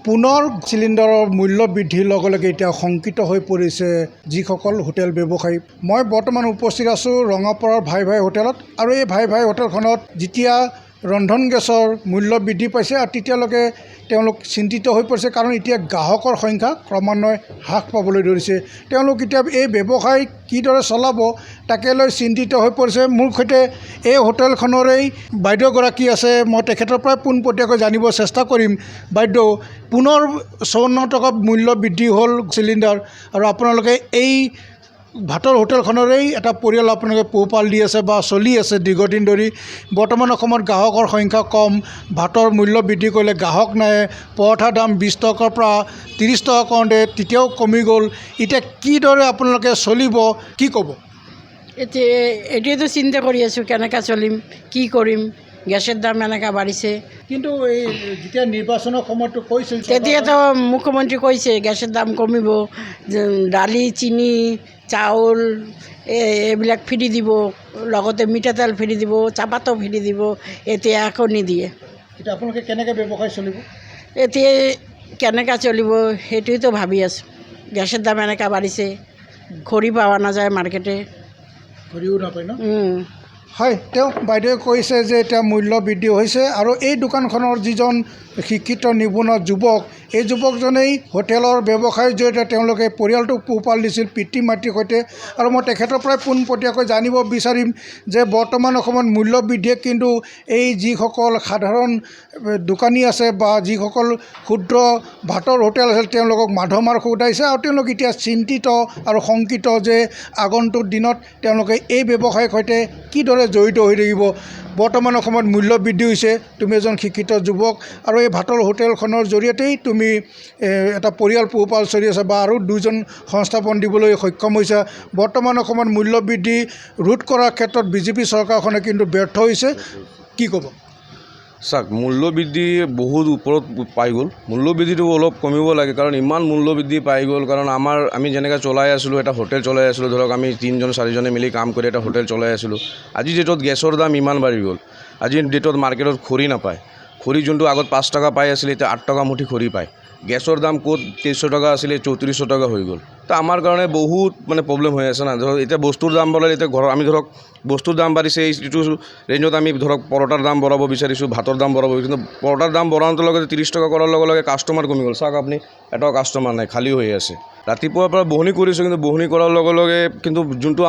পুনৰ চিলিণ্ডাৰৰ মূল্য বৃদ্ধিৰ লগে লগে এতিয়া শংকিত হৈ পৰিছে যিসকল হোটেল ব্যৱসায়ী। মই বৰ্তমান উপস্থিত আছোঁ ৰঙাপাৰাৰ ভাই ভাই হোটেলত আৰু এই ভাই ভাই হোটেলখনত যেতিয়া ৰন্ধন গেছৰ মূল্য বৃদ্ধি পাইছে আৰু তেতিয়ালৈকে তেওঁলোক চিন্তিত হৈ পৰিছে, কাৰণ এতিয়া গ্ৰাহকৰ সংখ্যা ক্ৰমান্বয়ে হ্ৰাস পাবলৈ ধৰিছে। তেওঁলোক এতিয়া এই ব্যৱসায় কিদৰে চলাব তাকে লৈ চিন্তিত হৈ পৰিছে। মোৰ সৈতে এই হোটেলখনৰেই বাইদেউগৰাকী আছে, মই তেখেতৰ পৰাই পোনপটীয়াকৈ জানিব চেষ্টা কৰিম। বাইদেউ, পুনৰ 54 টকা মূল্য বৃদ্ধি হ'ল চিলিণ্ডাৰ, আৰু আপোনালোকে এই ভাতৰ হোটেলখনৰেই এটা পৰিয়াল আপোনালোকে পোহপাল দি আছে বা চলি আছে দীৰ্ঘদিন ধৰি। বৰ্তমান অসমত গ্ৰাহকৰ সংখ্যা কম, ভাতৰ মূল্য বৃদ্ধি কৰিলে গ্ৰাহক নাই। পৰঠাৰ দাম 20 টকাৰ পৰা 30 টকা কৰোঁতে তেতিয়াও কমি গ'ল। এতিয়া কিদৰে আপোনালোকে চলিব, কি ক'ব? এতিয়াতো চিন্তা কৰি আছোঁ কেনেকৈ চলিম, কি কৰিম। গেছৰ দাম এনেকৈ বাঢ়িছে। কিন্তু এই যেতিয়া নিৰ্বাচনৰ সময়তো কৈছিল, তেতিয়াতো মুখ্যমন্ত্ৰী কৈছে গেছৰ দাম কমিব, দালি, চেনি, চাউল এইবিলাক ফ্ৰী দিব, লগতে মিঠাতেল ফ্ৰী দিব, চাহপাতো ফ্ৰী দিব। এতিয়া একো নিদিয়ে। এতিয়া আপোনালোকে কেনেকৈ ব্যৱসায় চলিব? এতিয়া কেনেকৈ চলিব সেইটোৱেতো ভাবি আছোঁ। গেছৰ দাম এনেকৈ বাঢ়িছে, খৰি পোৱা নাযায় মাৰ্কেটে। খৰিও নাপায় ন? হয়, তেওঁ বাইদেৱে কৈছে যে এতিয়া মূল্য বৃদ্ধি হৈছে, আৰু এই দোকানখনৰ যিজন শিক্ষিত নিবনুৱা যুৱক, এই যুৱকজনেই হোটেলৰ ব্যৱসায়ৰ জৰিয়তে তেওঁলোকে পৰিয়ালটোক পোহপাল দিছিল পিতৃ মাতৃৰ সৈতে। আৰু মই তেখেতৰ পৰাই পোনপটীয়াকৈ জানিব বিচাৰিম যে বৰ্তমান অসমত মূল্য বৃদ্ধিয়ে কিন্তু এই যিসকল সাধাৰণ দোকানী আছে বা যিসকল ক্ষুদ্ৰ ভাতৰ হোটেল আছিল তেওঁলোকক মাধমাৰ সুধাইছে, আৰু তেওঁলোক এতিয়া চিন্তিত আৰু শংকিত যে আগন্তুক দিনত তেওঁলোকে এই ব্যৱসায়ৰ সৈতে কিদৰে জড়িত হৈ থাকিব। বৰ্তমান অসমত মূল্য বৃদ্ধি হৈছে, তুমি এজন শিক্ষিত যুৱক আৰু এই ভাতৰ হোটেলখনৰ জৰিয়তেই তুমি এটা পৰিয়াল পোহপাল চলি আছে বা আৰু 2জন সংস্থাপন দিবলৈ সক্ষম হৈছে। বৰ্তমান অসমত মূল্য বৃদ্ধি ৰোধ কৰাৰ ক্ষেত্ৰত বিজেপি চৰকাৰখনে কিন্তু ব্যৰ্থ হৈছে, কি ক'ব? চাওক, মূল্য বৃদ্ধি বহুত ওপৰত পাই গ'ল। মূল্য বৃদ্ধিটো অলপ কমিব লাগে, কাৰণ ইমান মূল্য বৃদ্ধি পাই গ'ল। কাৰণ আমি যেনেকৈ চলাই আছিলোঁ, এটা হোটেল চলাই আছিলোঁ, ধৰক আমি 3জন 4জনে মিলি কাম কৰি এটা হোটেল চলাই আছিলোঁ। আজিৰ ডেটত গেছৰ দাম ইমান বাঢ়ি গ'ল। আজিৰ ডেটত মাৰ্কেটত খৰি নাপায়। খৰি যোনটো আগত 5 টকা পাই আছিলে, এতিয়া 8 টকা মুঠি খৰি পায়। গেছৰ দাম ক'ত 2300 টকা আছিলে 3400 টকা হৈ গ'ল। তো আমাৰ কাৰণে বহুত প্ৰব্লেম হৈ আছে না। ধৰক এতিয়া বস্তুৰ দাম বঢ়ালে, এতিয়া আমি ধৰক বস্তুৰ দাম বাঢ়িছে, এইটো ৰেঞ্জত আমি ধৰক পৰঠাৰ দাম বঢ়াব বিচাৰিছোঁ, ভাতৰ দাম বঢ়াব, কিন্তু পৰঠাৰ দাম বঢ়াওঁতে লগতে 30 টকা কৰাৰ লগে লগে কাষ্টমাৰ কমি গ'ল। চাওক, আপুনি এটাও কাষ্টমাৰ নাই, খালী হৈ আছে। ৰাতিপুৱাৰ পৰা বহনি কৰিছোঁ, কিন্তু বহনি কৰাৰ লগে লগে কিন্তু যোনটো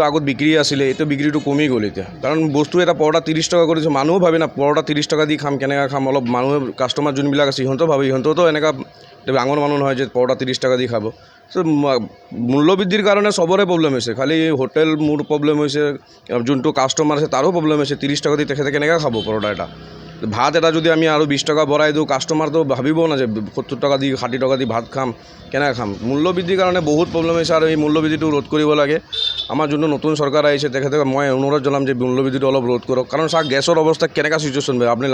আগত বিক্ৰী আছিলে, এইটো বিক্ৰীটো কমি গ'ল এতিয়া। কাৰণ বস্তু এটা পৰঠা 30 টকা কৰিছোঁ, মানুহো ভাবে না পৰঠা 30 টকা দি খাম, কেনেকৈ খাম। অলপ মানুহে কাষ্টমাৰ যোনবিলাক আছে সিহঁতেও ভাবে, সিহঁতেওতো এনেকুৱা ডাঙৰ মানুহ নহয় যে পৰঠা 30 টকা দি খাব। চ' মূল্য বৃদ্ধিৰ কাৰণে চবৰে প্ৰব্লেম হৈছে, খালি হোটেল মোৰ প্ৰব্লেম হৈছে, যোনটো কাষ্টমাৰ আছে তাৰো প্ৰব্লেম হৈছে। 30 টকা দি তেখেতে কেনেকৈ খাব পৰঠা এটা? ভাত এটা যদি আমি আৰু 20 টকা বঢ়াই দিওঁ, কাষ্টমাৰটো ভাবিব না যে 70 টকা দি 60 টকা দি ভাত খাম, কেনেকৈ খাম। মূল্য বৃদ্ধিৰ কাৰণে বহুত প্ৰব্লেম হৈছে, আৰু এই মূল্য বৃদ্ধিটো ৰোধ কৰিব লাগে। আমাৰ যোনটো নতুন চৰকাৰ আহিছে তেখেতে মই অনুৰোধ জনাম যে মূল্য বৃদ্ধিটো অলপ ৰোধ কৰক। কাৰণ চাওক, গেছৰ অৱস্থা কেনেকুৱা চিটুৱেশ্যন হয়, আপুনি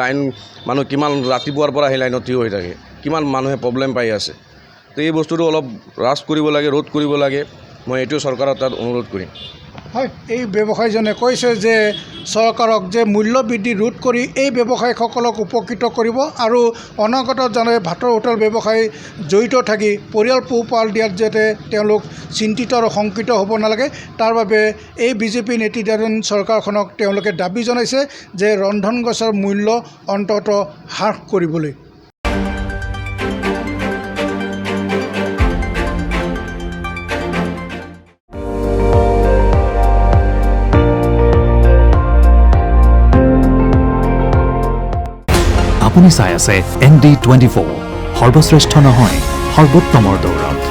মানুহ কিমান ৰাতিপুৱাৰ পৰা সেই লাইনত থিয় হৈ থাকে, কিমান মানুহে প্ৰব্লেম পাই আছে। তো এই বস্তুটো অলপ হ্ৰাস কৰিব লাগে, ৰোধ কৰিব লাগে। মই এইটো চৰকাৰৰ তাত অনুৰোধ কৰিম। হয়, এই ব্যৱসায়ীজনে কৈছে যে চৰকাৰক যে মূল্য বৃদ্ধি ৰোধ কৰি এই ব্যৱসায়ীসকলক উপকৃত কৰিব, আৰু অনাগত জানে ভাতৰ হোটেল ব্যৱসায়ী জড়িত থাকি পৰিয়াল পোহপাল দিয়াত যাতে তেওঁলোক চিন্তিত আৰু শংকিত হ'ব নালাগে, তাৰ বাবে এই বিজেপি নেতৃত্বাধীন চৰকাৰখনক তেওঁলোকে দাবী জনাইছে যে ৰন্ধন গেছৰ মূল্য অন্ততঃ হ্ৰাস কৰিবলৈ। আপুনি চাই আছে ND24, সৰ্বশ্ৰেষ্ঠ নহয় সৰ্বোত্তমৰ দৌৰত।